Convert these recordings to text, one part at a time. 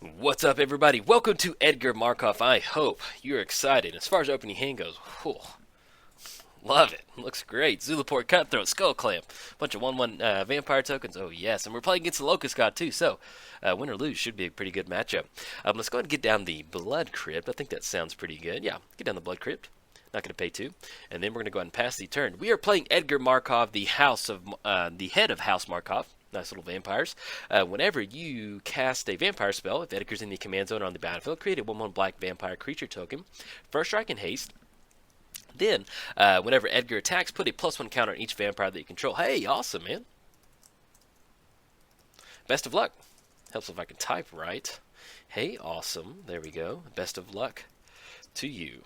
What's up, everybody? Welcome to Edgar Markov. I hope you're excited. As far as opening hand goes, whew, love it. Looks great. Zulaport Cutthroat, Skull Clamp, bunch of 1/1 vampire tokens. Oh, yes. And we're playing against the Locust God, too. So, win or lose should be a pretty good matchup. Let's go ahead and get down the Blood Crypt. I think that sounds pretty good. Yeah, get down the Blood Crypt. Not going to pay 2. And then we're going to go ahead and pass the turn. We are playing Edgar Markov, the head of House Markov. Nice little vampires. Whenever you cast a vampire spell, if Edgar's in the command zone or on the battlefield, create a 1/1 black vampire creature token. First strike and haste. Then, whenever Edgar attacks, put a +1 counter on each vampire that you control. Hey, awesome, man. Best of luck. Helps if I can type right. Hey, awesome. There we go. Best of luck to you.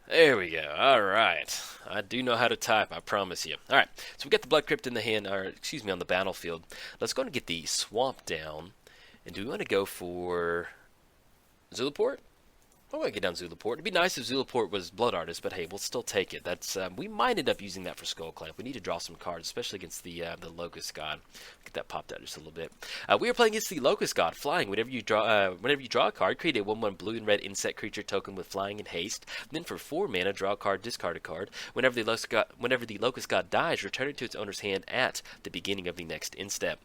There we go. All right. I do know how to type, I promise you. All right. So we got the Blood Crypt in the hand, or excuse me, on the battlefield. Let's go and get the Swamp down. And do we want to go for Zulaport? I want to get down Zulaport. It'd be nice if Zulaport was Blood Artist, but hey, we'll still take it. That's we might end up using that for Skull Clamp. We need to draw some cards, especially against the Locust God. Get that popped out just a little bit. We are playing against the Locust God, flying. Whenever you draw a card, create a 1/1 blue and red insect creature token with flying and haste. Then for 4 mana, draw a card, discard a card. Whenever the Locust God dies, return it to its owner's hand at the beginning of the next end step.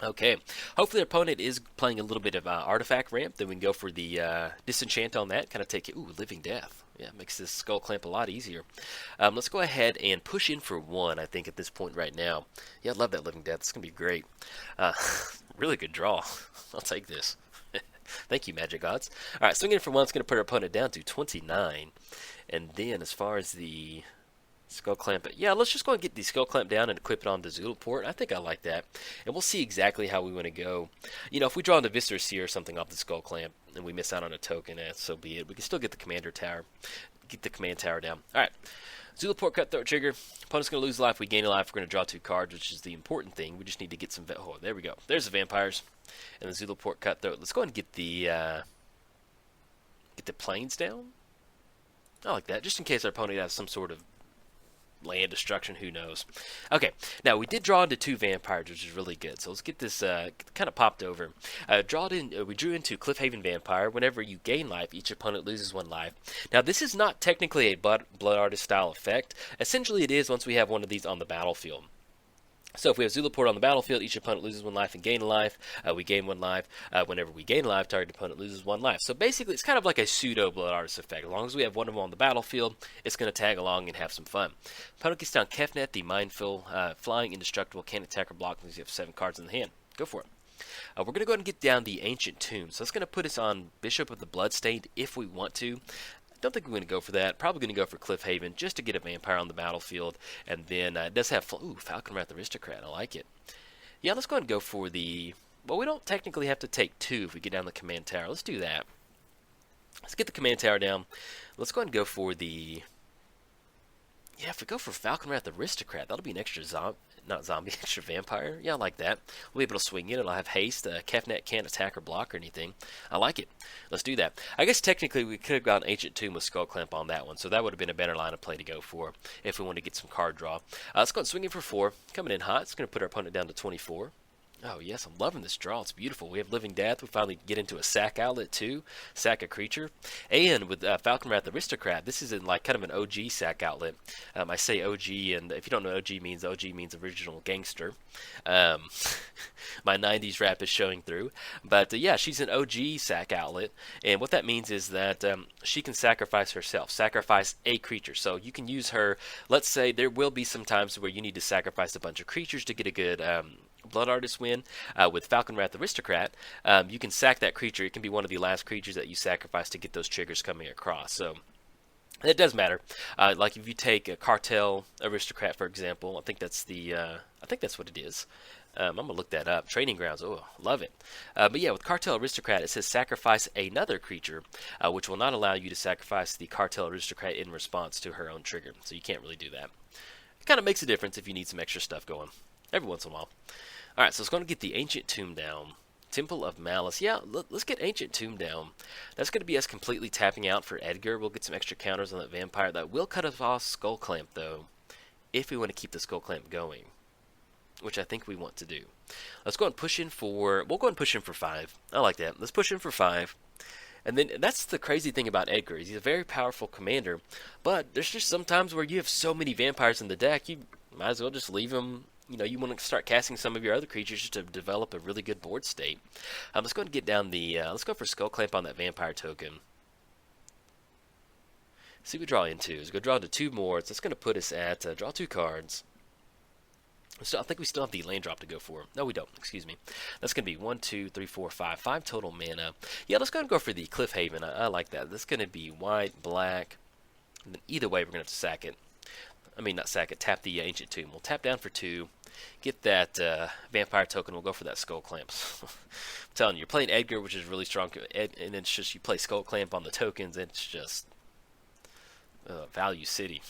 Okay, hopefully our opponent is playing a little bit of artifact ramp. Then we can go for the disenchant on that. Kind of take it. Ooh, living death. Yeah, makes this skull clamp a lot easier. Let's go ahead and push in for 1. I think at this point right now. Yeah, I love that living death. It's gonna be great. Really good draw. I'll take this. Thank you, Magic Gods. All right, swinging in for 1. It's gonna put our opponent down to 29. And then as far as the Skull Clamp. Yeah, let's just go and get the Skull Clamp down and equip it on the Zulaport. I think I like that. And we'll see exactly how we want to go. You know, if we draw into Viscera Seer or something off the Skull Clamp and we miss out on a token, so be it. We can still get the Commander Tower. Get the Command Tower down. Alright. Zulaport Cutthroat trigger. Opponent's going to lose life. We gain a life. We're going to draw 2 cards, which is the important thing. We just need to get some... Oh, there we go. There's the Vampires. And the Zulaport Cutthroat. Let's go ahead and get the Plains down. I like that. Just in case our opponent has some sort of land destruction, who knows. Okay, now we did draw into 2 vampires, which is really good. So let's get this kind of popped over. We drew into Cliffhaven Vampire. Whenever you gain life, each opponent loses 1 life. Now this is not technically a Blood Artist style effect. Essentially it is once we have one of these on the battlefield. So if we have Zulaport on the battlefield, each opponent loses 1 life and gain a life. We gain 1 life. Whenever we gain a life, target opponent loses 1 life. So basically, it's kind of like a pseudo Blood Artist effect. As long as we have one of them on the battlefield, it's going to tag along and have some fun. Opponent gets down Kefnet, the Mindful, flying, indestructible, can't attack or block because you have 7 cards in the hand. Go for it. We're going to go ahead and get down the Ancient Tomb. So that's going to put us on Bishop of the Bloodstained if we want to. Don't think we're going to go for that. Probably going to go for Cliffhaven just to get a vampire on the battlefield. And then it does have... Ooh, Falcon Wrath Aristocrat. I like it. Yeah, let's go ahead and go for the... Well, we don't technically have to take 2 if we get down the Command Tower. Let's do that. Let's get the Command Tower down. Let's go ahead and go for the... Yeah, if we go for Falcon Wrath Aristocrat, that'll be an extra extra vampire. Yeah, I like that. We'll be able to swing in. It'll have haste. Kefnet can't attack or block or anything. I like it. Let's do that. I guess technically we could have gone Ancient Tomb with Skull Clamp on that one, so that would have been a better line of play to go for if we want to get some card draw. Let's go and swing in for 4. Coming in hot. It's going to put our opponent down to 24. Oh, yes, I'm loving this draw. It's beautiful. We have Living Death. We finally get into a sack outlet, too. Sack a creature. And with Falcon Wrath Aristocrat, this is in like kind of an OG sack outlet. I say OG, and if you don't know what OG means original gangster. My 90s rap is showing through. But, yeah, she's an OG sack outlet. And what that means is that she can sacrifice herself. Sacrifice a creature. So you can use her. Let's say there will be some times where you need to sacrifice a bunch of creatures to get a good... Blood Artist win. With Falcon Wrath Aristocrat, you can sack that creature. It can be one of the last creatures that you sacrifice to get those triggers coming across. So it does matter. Like if you take a Cartel Aristocrat, for example, I think that's what it is. I'm gonna look that up. Training Grounds. Oh, love it. But yeah, with Cartel Aristocrat, it says sacrifice another creature, which will not allow you to sacrifice the Cartel Aristocrat in response to her own trigger. So you can't really do that. It kind of makes a difference if you need some extra stuff going every once in a while. Alright, so it's going to get the Ancient Tomb down. Temple of Malice. Yeah, let's get Ancient Tomb down. That's going to be us completely tapping out for Edgar. We'll get some extra counters on that vampire. That will cut us off Skull Clamp, though, if we want to keep the Skull Clamp going. which I think we want to do. Let's go and push in for, we'll go and push in for 5. I like that. Let's push in for 5. And then that's the crazy thing about Edgar. He's a very powerful commander, but there's just some times where you have so many vampires in the deck, you might as well just leave them. You know, you want to start casting some of your other creatures just to develop a really good board state. Let's go and get down the, let's go for Skull Clamp on that vampire token. See what we draw into. Let's go draw into 2 more. So that's going to put us at, draw 2 cards. So I think we still have the land drop to go for. No, we don't. Excuse me. That's going to be 1, 2, 3, 4, 5. 5 total mana. Yeah, let's go ahead and go for the Cliff Haven. I like that. That's going to be white, black. And then either way, we're going to have to sack it. I mean, not sack it. Tap the Ancient Tomb. We'll tap down for 2. Get that vampire token. We'll go for that Skull Clamp. I'm telling you, you're playing Edgar, which is really strong. And it's just you play Skull Clamp on the tokens. It's just value city.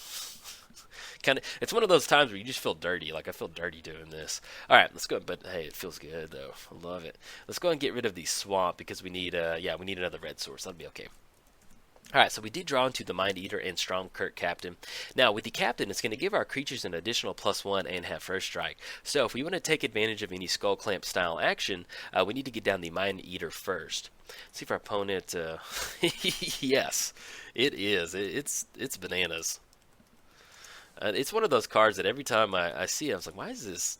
It's one of those times where you just feel dirty. Like, I feel dirty doing this. All right, let's go. But hey, it feels good though. I love it. Let's go and get rid of the swamp because we need we need another red source. That'll be okay. All right, so we did draw into the Mind Eater and Stromkirk Captain. Now, with the Captain, it's going to give our creatures an additional +1 and have first strike. So, if we want to take advantage of any Skull Clamp style action, we need to get down the Mind Eater first. Let's see if our opponent. Yes, it is. It's bananas. It's one of those cards that every time I see it, I was like, why is this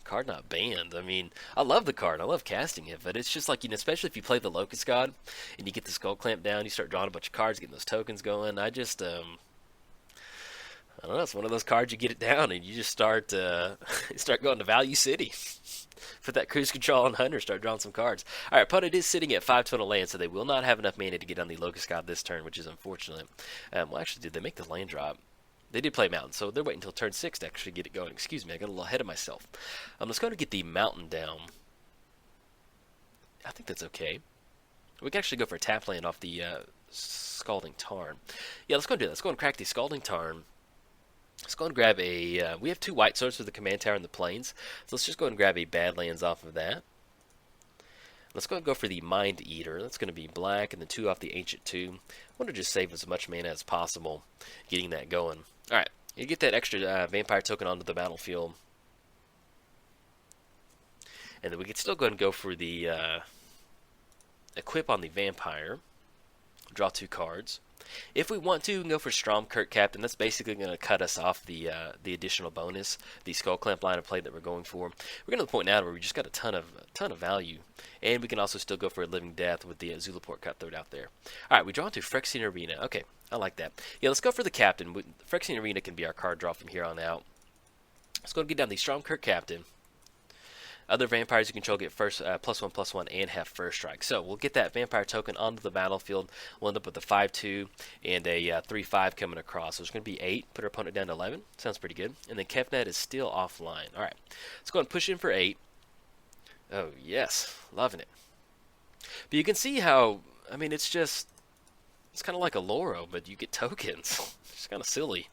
card not banned? I mean, I love the card. I love casting it, but it's just like, you know, especially if you play the Locust God and you get the Skull Clamp down, you start drawing a bunch of cards, getting those tokens going. I just, I don't know, it's one of those cards you get it down and you just start going to Value City. Put that Cruise Control on Hunter, start drawing some cards. All right, opponent is sitting at 5 total land, so they will not have enough mana to get on the Locust God this turn, which is unfortunate. Well, actually, did they make the land drop? They did play Mountain, so they're waiting until turn 6 to actually get it going. Excuse me, I got a little ahead of myself. Let's go to get the Mountain down. I think that's okay. We can actually go for a tap land off the Scalding Tarn. Yeah, let's go and do that. Let's go and crack the Scalding Tarn. Let's go and grab a... we have 2 white swords for the Command Tower in the Plains, so let's just go and grab a Badlands off of that. Let's go and go for the Mind Eater. That's going to be black, and then 2 off the Ancient Tomb. I want to just save as much mana as possible getting that going. Alright, you get that extra vampire token onto the battlefield. And then we can still go ahead and go for the equip on the vampire. Draw 2 cards. If we want to, we can go for Stromkirk Captain. That's basically going to cut us off the additional bonus, the Skull Clamp line of play that we're going for. We're going to the point now where we just got a ton of value, and we can also still go for a Living Death with the Zulaport Cutthroat out there. All right, we draw into Phyrexian Arena. Okay, I like that. Yeah, let's go for the Captain. Phyrexian Arena can be our card draw from here on out. Let's go and get down the Stromkirk Captain. Other vampires you control get first +1/+1 and have first strike. So we'll get that vampire token onto the battlefield. We'll end up with a 5/2 and a 3/5 coming across. So it's going to be 8. Put our opponent down to 11. Sounds pretty good. And then Kefnet is still offline. All right, let's go and push in for 8. Oh yes, loving it. But you can see how, I mean, it's kind of like a Loro, but you get tokens. It's kind of silly.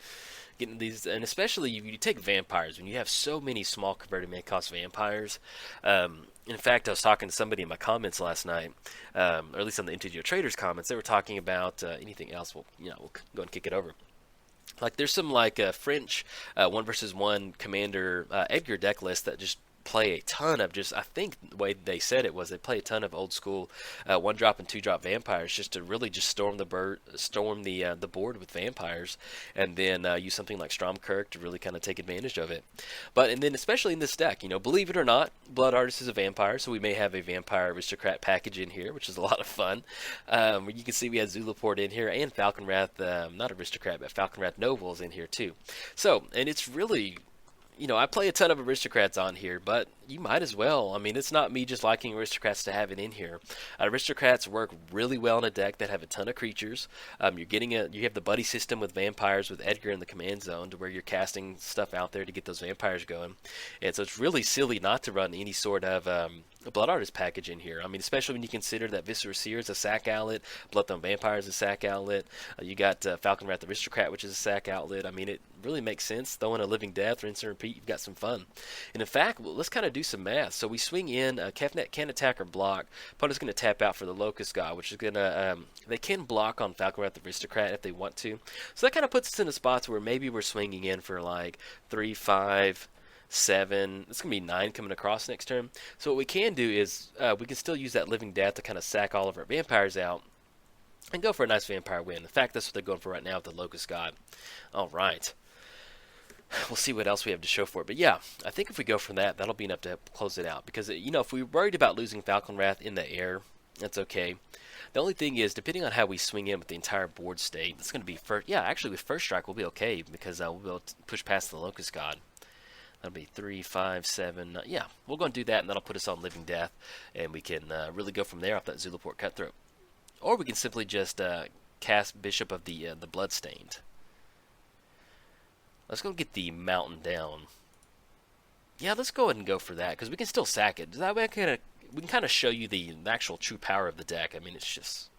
Getting these, and especially you take vampires when you have so many small converted mana cost vampires. In fact, I was talking to somebody in my comments last night, or at least on the Integer Traders comments. They were talking about anything else. We'll go and kick it over. Like there's some French 1 versus 1 commander Edgar deck list that just play a ton of I think the way they said it was they play a ton of old school 1-drop and 2-drop vampires just to really just storm the board with vampires, and then use something like Stromkirk to really kind of take advantage of it. And then especially in this deck, believe it or not, Blood Artist is a vampire, so we may have a Vampire Aristocrat package in here, which is a lot of fun. You can see we had Zulaport in here and Falconwrath, not Aristocrat, but Falconwrath Nobles in here too. So, and it's really... I play a ton of Aristocrats on here, but you might as well. I mean, it's not me just liking Aristocrats to have it in here. Aristocrats work really well in a deck that have a ton of creatures. You have the buddy system with vampires with Edgar in the command zone to where you're casting stuff out there to get those vampires going. And so it's really silly not to run any sort of a Blood Artist package in here. I mean, especially when you consider that Viscera Seer is a sack outlet, Bloodthorn Vampire is a sack outlet. You got Falconwrath Aristocrat, which is a sack outlet. I mean, it really makes sense. Throw in a Living Death, rinse and repeat. You've got some fun. And in fact, let's kind of do some math. So we swing in. Kefnet can attack or block. Opponent's going to tap out for the Locust God, which is going to... they can block on Falconwrath Aristocrat if they want to. So that kind of puts us in a spot where maybe we're swinging in for like 3, 5, 7. It's going to be 9 coming across next turn. So what we can do is we can still use that Living Death to kind of sack all of our vampires out and go for a nice vampire win. In fact, that's what they're going for right now with the Locust God. All right. We'll see what else we have to show for it. But yeah, I think if we go from that, that'll be enough to close it out. Because, you know, if we're worried about losing Falcon Wrath in the air, that's okay. The only thing is, depending on how we swing in with the entire board state, it's going to be first. Yeah, actually, with first strike, we'll be okay because we'll be able to push past the Locust God. That'll be 3, 5, 7. Yeah, we'll go and do that, and that'll put us on Living Death, and we can really go from there off that Zulaport Cutthroat. Or we can simply just cast Bishop of the Bloodstained. Let's go get the Mountain down. Yeah, let's go ahead and go for that, because we can still sack it. That way we can kind of show you the actual true power of the deck. I mean, it's just...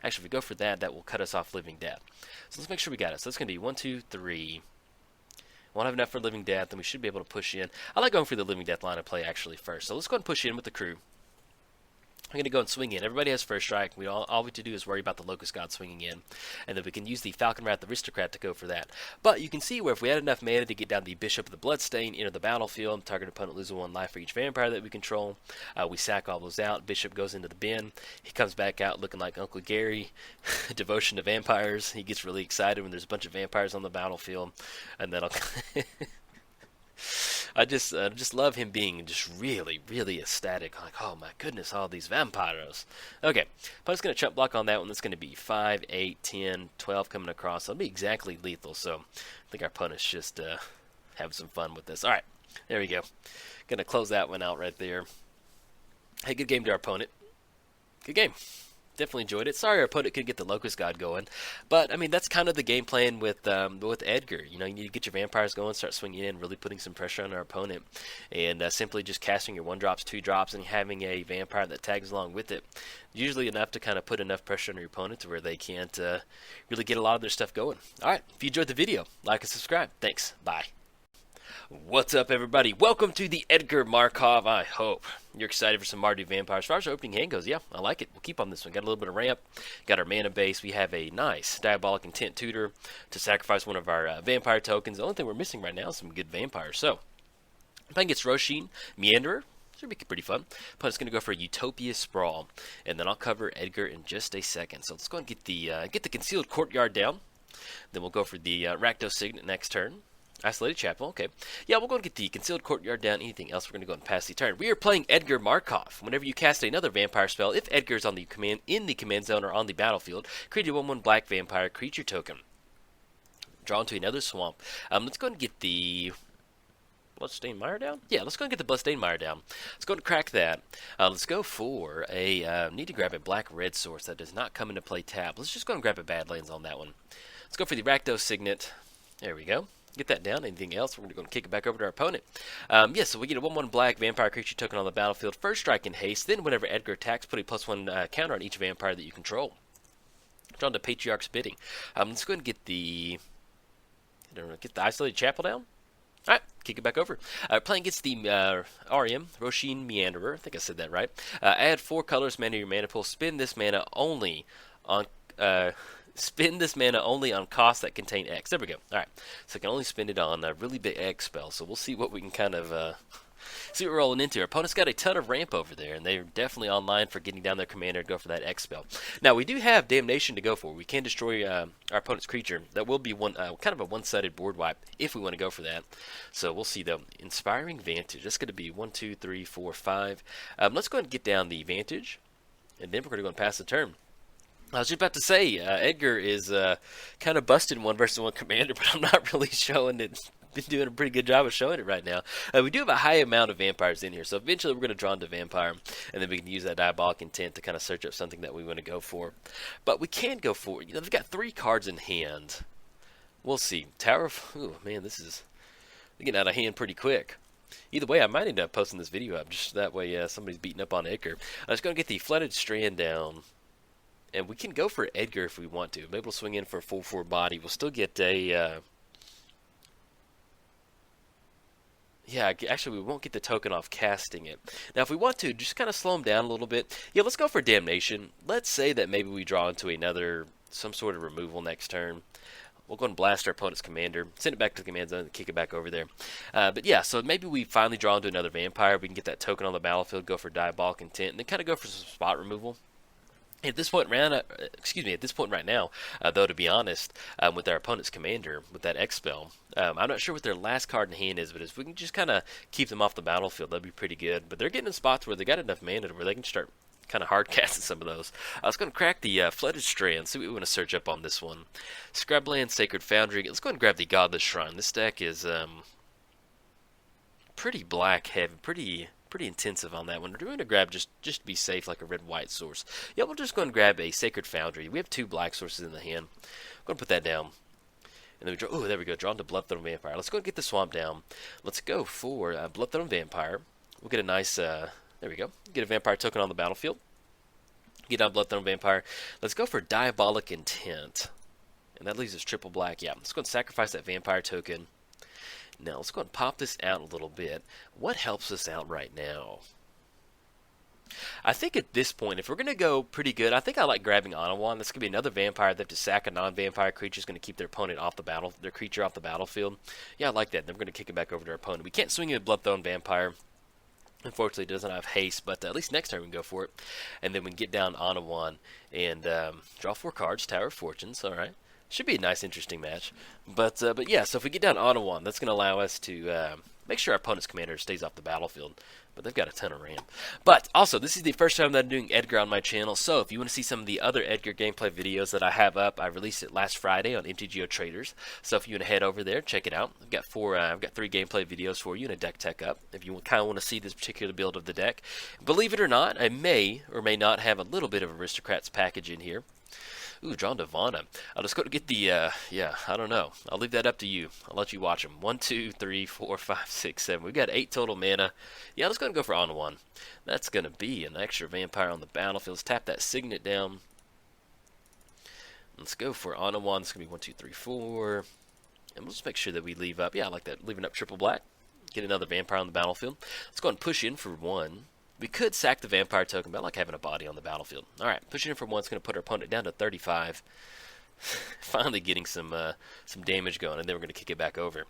Actually, if we go for that, that will cut us off Living Death. So let's make sure we got it. So it's going to be 1, 2, 3. Won't have enough for Living Death, and we should be able to push in. I like going for the Living Death line of play, actually, first. So let's go ahead and push in with the crew. I'm going to go and swing in. Everybody has first strike. All we have to do is worry about the Locust God swinging in. And then we can use the Falcon Wrath Aristocrat to go for that. But you can see where if we had enough mana to get down the Bishop of the Bloodstained, enter the battlefield, target opponent loses 1 life for each vampire that we control. We sack all those out. Bishop goes into the bin. He comes back out looking like Uncle Gary. Devotion to vampires. He gets really excited when there's a bunch of vampires on the battlefield. And then I just love him being just really, really ecstatic. Like, oh my goodness, all these vampiros. Okay, opponent's going to chump block on that one. That's going to be 5, 8, 10, 12 coming across. That'll be exactly lethal. So I think our opponent's just having some fun with this. All right, there we go. Going to close that one out right there. Hey, good game to our opponent. Good game. Definitely enjoyed it. Sorry our opponent couldn't get the Locust God going. But, I mean, that's kind of the game plan with Edgar. You know, you need to get your vampires going, start swinging in, really putting some pressure on our opponent. And simply just casting your 1-drops, 2-drops, and having a vampire that tags along with it. Usually enough to kind of put enough pressure on your opponent to where they can't really get a lot of their stuff going. Alright, if you enjoyed the video, like and subscribe. Thanks. Bye. What's up, everybody? Welcome to the Edgar Markov. I hope you're excited for some Mardu Vampires. As far as our opening hand goes, yeah, I like it. We'll keep on this one. Got a little bit of ramp. Got our mana base. We have a nice Diabolic Intent Tutor to sacrifice one of our vampire tokens. The only thing we're missing right now is some good vampires. So, playing against Rosheen Meanderer. Should be pretty fun. Opponent's going to go for a Utopia Sprawl. And then I'll cover Edgar in just a second. So let's go and get the Concealed Courtyard down. Then we'll go for the Rakdos Signet next turn. Isolated Chapel, okay. Yeah, we'll go and get the Concealed Courtyard down. Anything else, we're going to go and pass the turn. We are playing Edgar Markov. Whenever you cast another vampire spell, if Edgar is in the command zone or on the battlefield, create a 1/1 black vampire creature token. Draw into another swamp. Let's go and get the Bloodstained Mire down? Yeah, let's go and get the Bloodstained Mire down. Let's go and crack that. Let's go for a, need to grab a black-red source that does not come into play tab. Let's just go and grab a Badlands on that one. Let's go for the Rakdos Signet. There we go. Get that down. Anything else, we're going to go and kick it back over to our opponent. Yeah, so we get a 1/1 black vampire creature token on the battlefield. First strike in haste. Then whenever Edgar attacks, put a +1 counter on each vampire that you control. Drawn to Patriarch's Bidding. Let's go and get the Isolated Chapel down. Alright, kick it back over. Playing against the REM, Rosheen Meanderer. I think I said that right. Add 4 colors mana to your mana pool. Spend this mana only on costs that contain X. There we go. Alright, so I can only spend it on a really big X spell. So we'll see what we can kind of see what we're rolling into. Our opponent's got a ton of ramp over there, and they're definitely online for getting down their commander to go for that X spell. Now, we do have Damnation to go for. We can destroy our opponent's creature. That will be kind of a one-sided board wipe if we want to go for that. So we'll see, though. Inspiring Vantage. That's going to be 1, 2, 3, 4, 5. Let's go ahead and get down the Vantage, and then we're going to go and pass the turn. I was just about to say, Edgar is kind of busted 1-versus-1 commander, but I'm not really showing it. Been doing a pretty good job of showing it right now. We do have a high amount of vampires in here, so eventually we're going to draw into vampire, and then we can use that Diabolic Intent to kind of search up something that we want to go for. But we can go for, you know, they've got 3 cards in hand. We'll see. Tower of, oh man, this is getting out of hand pretty quick. Either way, I might end up posting this video up, just that way somebody's beating up on Edgar. I'm just going to get the Flooded Strand down. And we can go for Edgar if we want to. Maybe we'll swing in for a 4/4 body. We'll still get a... yeah, actually, we won't get the token off casting it. Now, if we want to, just kind of slow them down a little bit. Yeah, let's go for Damnation. Let's say that maybe we draw into some sort of removal next turn. We'll go and blast our opponent's commander, send it back to the command zone, and kick it back over there. But yeah, so maybe we finally draw into another vampire. We can get that token on the battlefield, go for Diabolic Intent, and then kind of go for some spot removal. At this point, at this point right now, though, to be honest, with our opponent's commander, with that Expel, I'm not sure what their last card in hand is, but if we can just kind of keep them off the battlefield, that'd be pretty good. But they're getting in spots where they got enough mana to where they can start kind of hard casting some of those. I was going to crack the Flooded Strand, see what we want to search up on this one. Scrubland, Sacred Foundry. Let's go ahead and grab the Godless Shrine. This deck is pretty black heavy, pretty intensive on that one. We're going to grab just to be safe, like a red-white source. Yeah, we'll just go and grab a Sacred Foundry. We have 2 black sources in the hand. I'm going to put that down. And then we draw. Oh, there we go. Draw into Bloodthrone Vampire. Let's go and get the swamp down. Let's go for Bloodthrone Vampire. We'll get a nice. There we go. Get a vampire token on the battlefield. Get down Bloodthrone Vampire. Let's go for Diabolic Intent. And that leaves us triple black. Yeah, let's go and sacrifice that vampire token. Now, let's go ahead and pop this out a little bit. What helps us out right now? I think at this point, if we're going to go pretty good, I think I like grabbing Anawan. This could be another vampire. They have to sack a non-vampire creature. Is going to keep their opponent off their creature off the battlefield. Yeah, I like that. Then we're going to kick it back over to our opponent. We can't swing in a Bloodthrone Vampire. Unfortunately, it doesn't have haste, but at least next turn we can go for it. And then we can get down Anawan and draw 4 cards, Tower of Fortunes. All right. Should be a nice, interesting match. But yeah, so if we get down Anawan, that's going to allow us to make sure our opponent's commander stays off the battlefield. But they've got a ton of RAM. But also, this is the first time that I'm doing Edgar on my channel. So if you want to see some of the other Edgar gameplay videos that I have up, I released it last Friday on MTGO Traders. So if you want to head over there, check it out. I've got 3 gameplay videos for you and a deck tech up. If you kind of want to see this particular build of the deck, believe it or not, I may or may not have a little bit of Aristocrats package in here. Ooh, drawn Divana. I'll just go to get the, yeah, I don't know. I'll leave that up to you. I'll let you watch them. 1, 2, 3, 4, 5, 6, 7. We've got 8 total mana. Yeah, let's go and go for Anawan. That's going to be an extra vampire on the battlefield. Let's tap that Signet down. Let's go for Anawan. It's going to be 1, 2, 3, 4. And we'll just make sure that we leave up. Yeah, I like that. Leaving up triple black. Get another vampire on the battlefield. Let's go and push in for 1. We could sack the vampire token, but I like having a body on the battlefield. Alright, pushing in for 1 is going to put our opponent down to 35. Finally getting some damage going, and then we're going to kick it back over.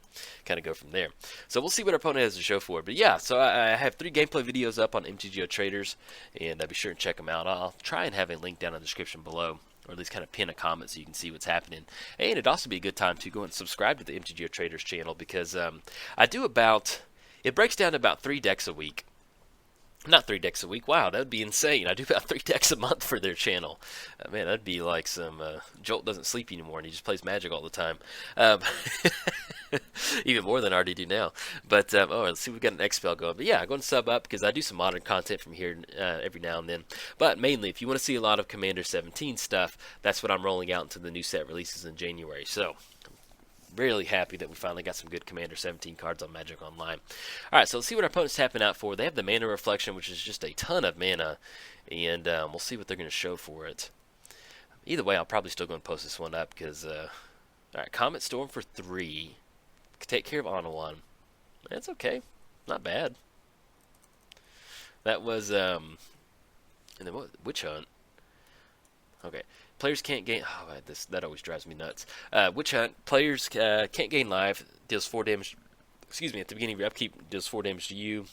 Kind of go from there. So we'll see what our opponent has to show for it. But yeah, so I have 3 gameplay videos up on MTGO Traders, and be sure and check them out. I'll try and have a link down in the description below, or at least kind of pin a comment so you can see what's happening. And it'd also be a good time to go and subscribe to the MTGO Traders channel, because I do it breaks down to about 3 decks a week. Not 3 decks a week. Wow, that would be insane. I do about 3 decks a month for their channel. Man, that'd be like some Jolt doesn't sleep anymore and he just plays Magic all the time. Even more than I already do now. But let's see, we've got an Expel going. But yeah, go and sub up because I do some modern content from here every now and then. But mainly, if you want to see a lot of Commander 17 stuff, that's what I'm rolling out until the new set releases in January. So really happy that we finally got some good Commander 17 cards on Magic Online. Alright, so let's see what our opponent's tapping out for. They have the Mana Reflection, which is just a ton of mana, and we'll see what they're going to show for it. Either way, I'll probably still go and post this one up, because, alright, Comet Storm for 3. Take care of Anawan. That's okay. Not bad. That was, and then what? Witch Hunt. Okay. Players can't gain. Oh, that always drives me nuts. Witch Hunt. Players can't gain life. Deals 4 damage. Excuse me. At the beginning of your upkeep, deals 4 damage to you.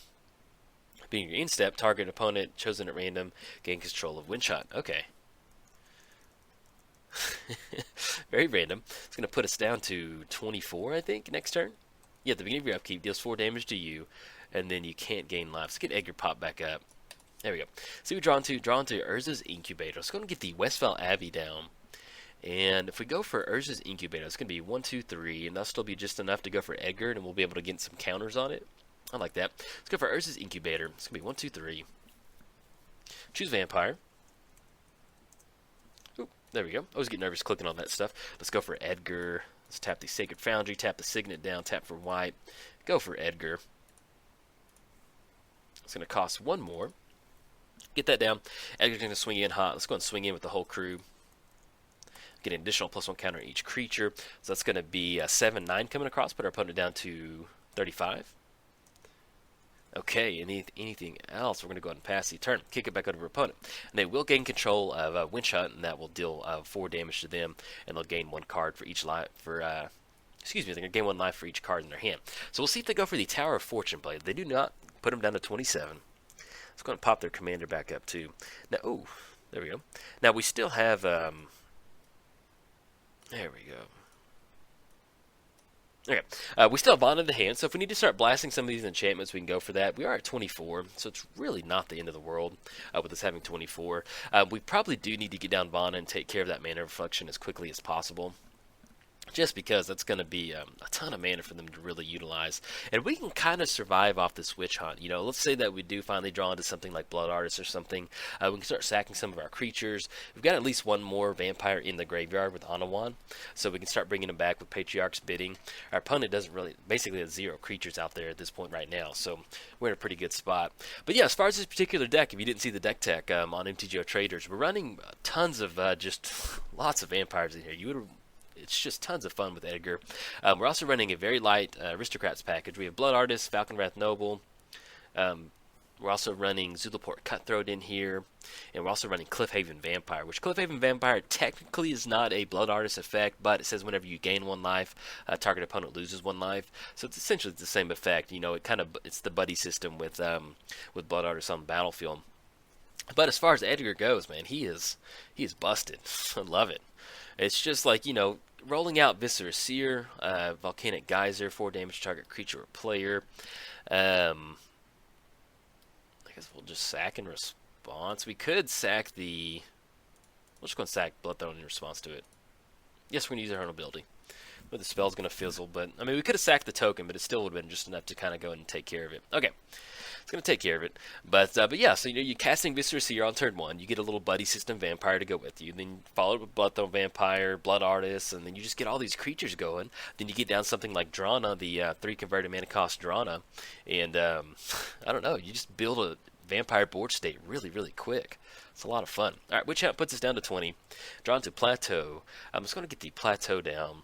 Being your in-step, target opponent chosen at random, gain control of Wind Shot. Okay. Very random. It's going to put us down to 24, I think, next turn. Yeah, at the beginning of your upkeep, deals 4 damage to you, and then you can't gain life. Let's get Edgar pop back up. There we go. See, we draw into Urza's Incubator. Let's go and get the Westfall Abbey down. And if we go for Urza's Incubator, it's going to be 1, 2, 3, and that'll still be just enough to go for Edgar, and we'll be able to get some counters on it. I like that. Let's go for Urza's Incubator. It's going to be 1, 2, 3. Choose Vampire. Oop, there we go. I always get nervous clicking on that stuff. Let's go for Edgar. Let's tap the Sacred Foundry, tap the Signet down, tap for white. Go for Edgar. It's going to cost 1 more. Get that down. Edgar's going to swing in hot. Let's go and swing in with the whole crew. Get an additional +1 counter on each creature. So that's going to be 7, 9 coming across. Put our opponent down to 35. Okay, anything else? We're going to go ahead and pass the turn. Kick it back over to our opponent. And they will gain control of Winch Hunt, and that will deal 4 damage to them, and they'll gain 1 card for each life. Excuse me, they're going to gain 1 life for each card in their hand. So we'll see if they go for the Tower of Fortune play. They do not put them down to 27. Let's go ahead and pop their commander back up, too. Now, oh, there we go. Now, we still have, there we go. Okay, we still have Vana in the hand, so if we need to start blasting some of these enchantments, we can go for that. We are at 24, so it's really not the end of the world with us having 24. We probably do need to get down Vana and take care of that mana reflection as quickly as possible, just because that's going to be a ton of mana for them to really utilize. And we can kind of survive off this Witch Hunt. You know, let's say that we do finally draw into something like Blood Artist or something. We can start sacking some of our creatures. We've got at least 1 more vampire in the graveyard with Anawan, so we can start bringing them back with Patriarch's Bidding. Our opponent doesn't really, basically has 0 creatures out there at this point right now, so we're in a pretty good spot. But yeah, as far as this particular deck, if you didn't see the deck tech on MTGO Traders, we're running tons of just lots of vampires in here. It's just tons of fun with Edgar. We're also running a very light Aristocrats package. We have Blood Artist, Falconwrath Noble. We're also running Zulaport Cutthroat in here. And we're also running Cliffhaven Vampire, which Cliffhaven Vampire technically is not a Blood Artist effect, but it says whenever you gain 1 life, target opponent loses 1 life. So it's essentially the same effect. You know, it's the buddy system with Blood Artist on the battlefield. But as far as Edgar goes, man, he is busted. I love it. It's just like, you know, rolling out Viscera Seer, Volcanic Geyser, 4 damage to target creature or player. I guess we'll just sack in response. We could sack the... We'll just go and sack Bloodthorn in response to it. Yes, we're going to use our own ability. But the spell's going to fizzle. But, I mean, we could have sacked the token, but it still would have been just enough to kind of go ahead and take care of it. Okay. It's going to take care of it. But yeah, so you know, you're casting Viscera Seer on turn 1. You get a little buddy system vampire to go with you. Then you follow it with Bloodthorn Vampire, Blood Artist, and then you just get all these creatures going. Then you get down something like Drana, the 3 converted mana cost Drana. And, I don't know, you just build a vampire board state really, really quick. It's a lot of fun. Alright, Witch Hunt puts us down to 20. Drawn to Plateau. I'm just going to get the Plateau down.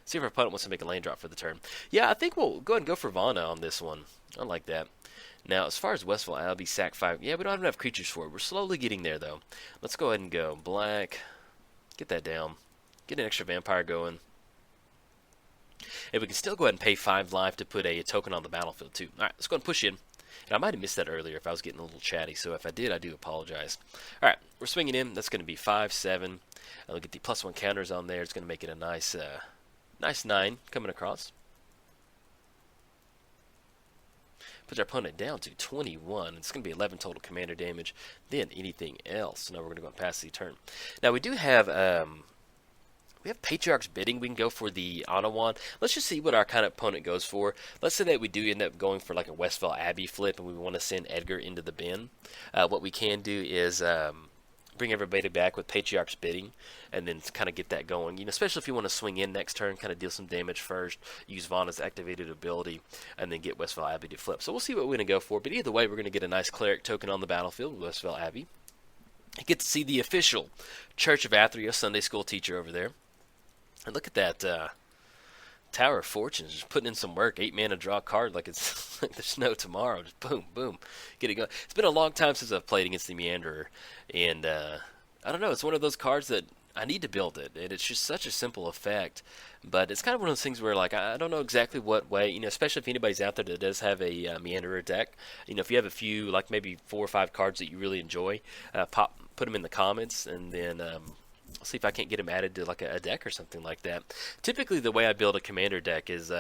See if our opponent wants to make a land drop for the turn. Yeah, I think we'll go ahead and go for Vana on this one. I like that. Now, as far as Westville Abbey, sack 5. Yeah, we don't have enough creatures for it. We're slowly getting there, though. Let's go ahead and go black. Get that down. Get an extra vampire going. And we can still go ahead and pay 5 life to put a token on the battlefield, too. Alright, let's go ahead and push in. And I might have missed that earlier if I was getting a little chatty, so if I did, I do apologize. Alright, we're swinging in. That's going to be 5, 7. And we'll get the +1 counters on there. It's going to make it a nice, nice 9 coming across. Puts our opponent down to 21. It's going to be 11 total commander damage. Then anything else. Now we're going to go and pass the turn. Now we do have Patriarch's Bidding. We can go for the Anawan. Let's just see what our kind of opponent goes for. Let's say that we do end up going for like a Westville Abbey flip and we want to send Edgar into the bin. What we can do is bring everybody back with Patriarch's Bidding and then kind of get that going. You know, especially if you want to swing in next turn, kind of deal some damage first, use Vana's activated ability, and then get Westville Abbey to flip. So we'll see what we're going to go for, but either way, we're going to get a nice Cleric token on the battlefield with Westville Abbey. You get to see the official Church of Athreos Sunday school teacher over there. And look at that Tower of Fortunes, just putting in some work. 8 mana, draw a card like it's like there's no tomorrow. Just boom, boom, get it going. It's been a long time since I've played against the Meanderer, and I don't know. It's one of those cards that I need to build it, and it's just such a simple effect. But it's kind of one of those things where, like, I don't know exactly what way, you know, especially if anybody's out there that does have a Meanderer deck. You know, if you have a few, like maybe 4 or 5 cards that you really enjoy, put them in the comments, and then I'll see if I can't get them added to like a deck or something like that. Typically, the way I build a commander deck is,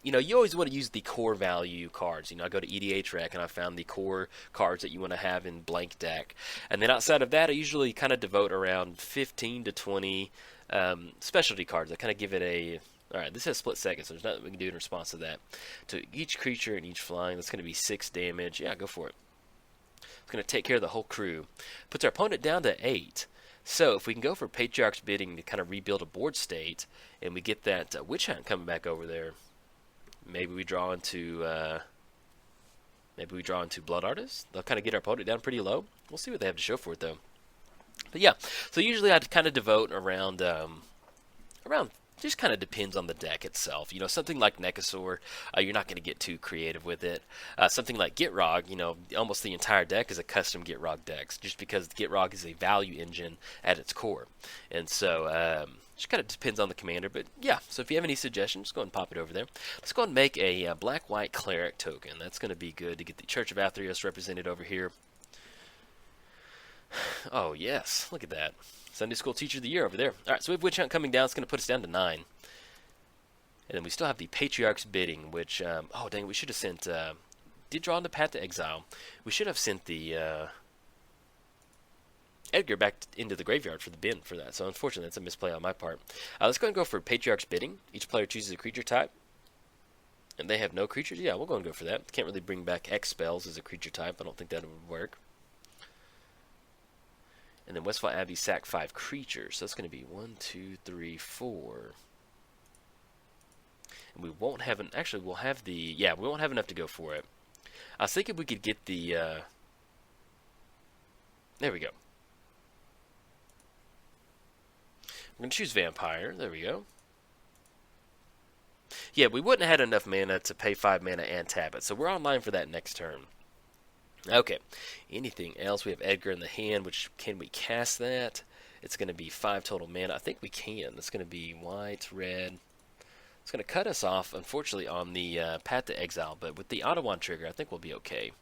you know, you always want to use the core value cards. You know, I go to EDHREC and I found the core cards that you want to have in blank deck. And then outside of that, I usually kind of devote around 15 to 20 specialty cards. I kind of give it a... Alright, this has split second, so there's nothing we can do in response to that. To each creature and each flying, that's going to be 6 damage. Yeah, go for it. It's going to take care of the whole crew. Puts our opponent down to 8. So if we can go for Patriarch's Bidding to kind of rebuild a board state, and we get that Witch Hunt coming back over there, maybe we draw into Blood Artist. They'll kind of get our opponent down pretty low. We'll see what they have to show for it though. But yeah, so usually I'd kind of devote around just kind of depends on the deck itself. You know, something like Nekosaur, you're not going to get too creative with it. Something like Gitrog, you know, almost the entire deck is a custom Gitrog deck, just because Gitrog is a value engine at its core. And so, just kind of depends on the commander. But yeah, so if you have any suggestions, just go ahead and pop it over there. Let's go ahead and make a black-white cleric token. That's going to be good to get the Church of Athreos represented over here. Oh, yes, look at that. Sunday School Teacher of the Year over there. Alright, so we have Witch Hunt coming down. It's going to put us down to 9. And then we still have the Patriarch's Bidding, which, oh, dang, we should have sent, did draw into Path to Exile. We should have sent the, Edgar back into the graveyard for the bin for that. So, unfortunately, that's a misplay on my part. Let's go and go for Patriarch's Bidding. Each player chooses a creature type. And they have no creatures? Yeah, we'll go and go for that. Can't really bring back X spells as a creature type. I don't think that would work. And then Westfall Abbey sack 5 creatures. So that's going to be 1, 2, 3, 4. And we won't have an... Actually, we'll have the... Yeah, we won't have enough to go for it. I was thinking we could get the... There we go. We're going to choose Vampire. There we go. Yeah, we wouldn't have had enough mana to pay 5 mana and tap it. So we're online for that next turn. Okay, anything else? We have Edgar in the hand, which, can we cast that? It's going to be 5 total mana. I think we can. It's going to be white, red. It's going to cut us off, unfortunately, on the Path to Exile, but with the Auto-Wand trigger, I think we'll be okay.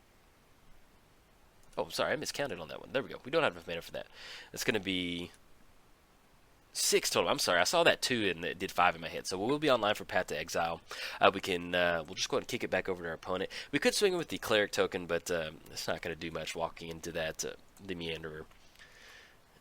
Oh, sorry, I miscounted on that one. There we go. We don't have enough mana for that. It's going to be 6 total. I'm sorry, I saw that 2 and it did 5 in my head. So we'll be online for Path to Exile. We can, we'll just go ahead and kick it back over to our opponent. We could swing it with the Cleric token, but it's not going to do much walking into that, the Meanderer.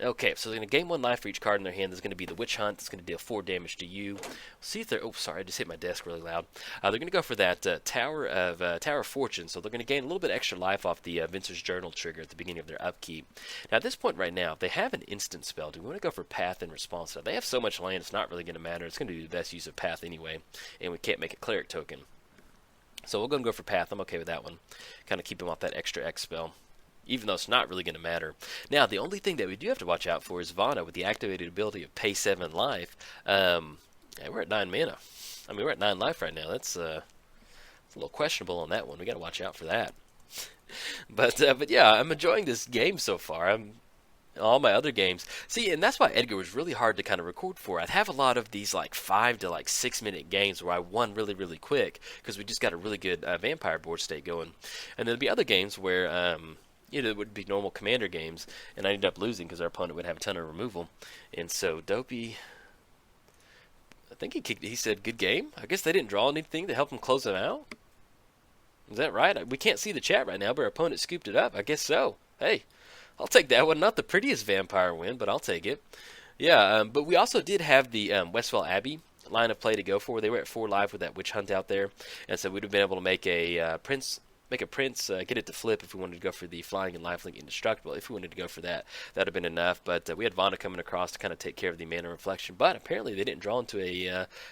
Okay, so they're going to gain 1 life for each card in their hand. There's going to be the Witch Hunt. It's going to deal 4 damage to you. See if they're... Oh, sorry, I just hit my desk really loud. They're going to go for that Tower of Fortune. So they're going to gain a little bit extra life off the Vincer's Journal trigger at the beginning of their upkeep. Now, at this point right now, they have an instant spell. Do we want to go for Path in response to that? They have so much land, it's not really going to matter. It's going to be the best use of Path anyway, and we can't make a Cleric token. So we'll go and go for Path. I'm okay with that one. Kind of keep him off that extra X spell, even though it's not really going to matter. Now, the only thing that we do have to watch out for is Vana with the activated ability of pay 7 life. Yeah, we're at 9 mana. I mean, we're at 9 life right now. That's a little questionable on that one. We got to watch out for that. But yeah, I'm enjoying this game so far. All my other games. See, and that's why Edgar was really hard to kind of record for. I'd have a lot of these like 5 to like 6 minute games where I won really, really quick because we just got a really good vampire board state going. And there'd be other games where... you know, it would be normal commander games, and I ended up losing because our opponent would have a ton of removal. And so Dopey, I think he said good game. I guess they didn't draw anything to help him close them out. Is that right? We can't see the chat right now, but our opponent scooped it up. I guess so. Hey, I'll take that one. Not the prettiest vampire win, but I'll take it. Yeah, but we also did have the Westfall Abbey line of play to go for. They were at 4 life with that Witch Hunt out there, and so we'd have been able to make a Prince, get it to flip if we wanted to go for the Flying and Lifelink Indestructible. If we wanted to go for that, that would have been enough. But we had Vana coming across to kind of take care of the Mana Reflection. But apparently they didn't draw into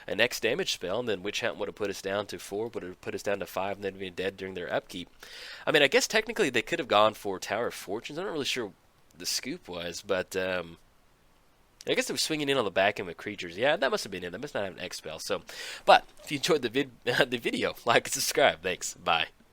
an X damage spell, and then Witch Hunt would have put us down to 4, would have put us down to 5, and then been dead during their upkeep. I mean, I guess technically they could have gone for Tower of Fortunes. I'm not really sure what the scoop was, but I guess they were swinging in on the back end with creatures. Yeah, that must have been it. That must not have an X spell. So, but if you enjoyed the video, like and subscribe. Thanks. Bye.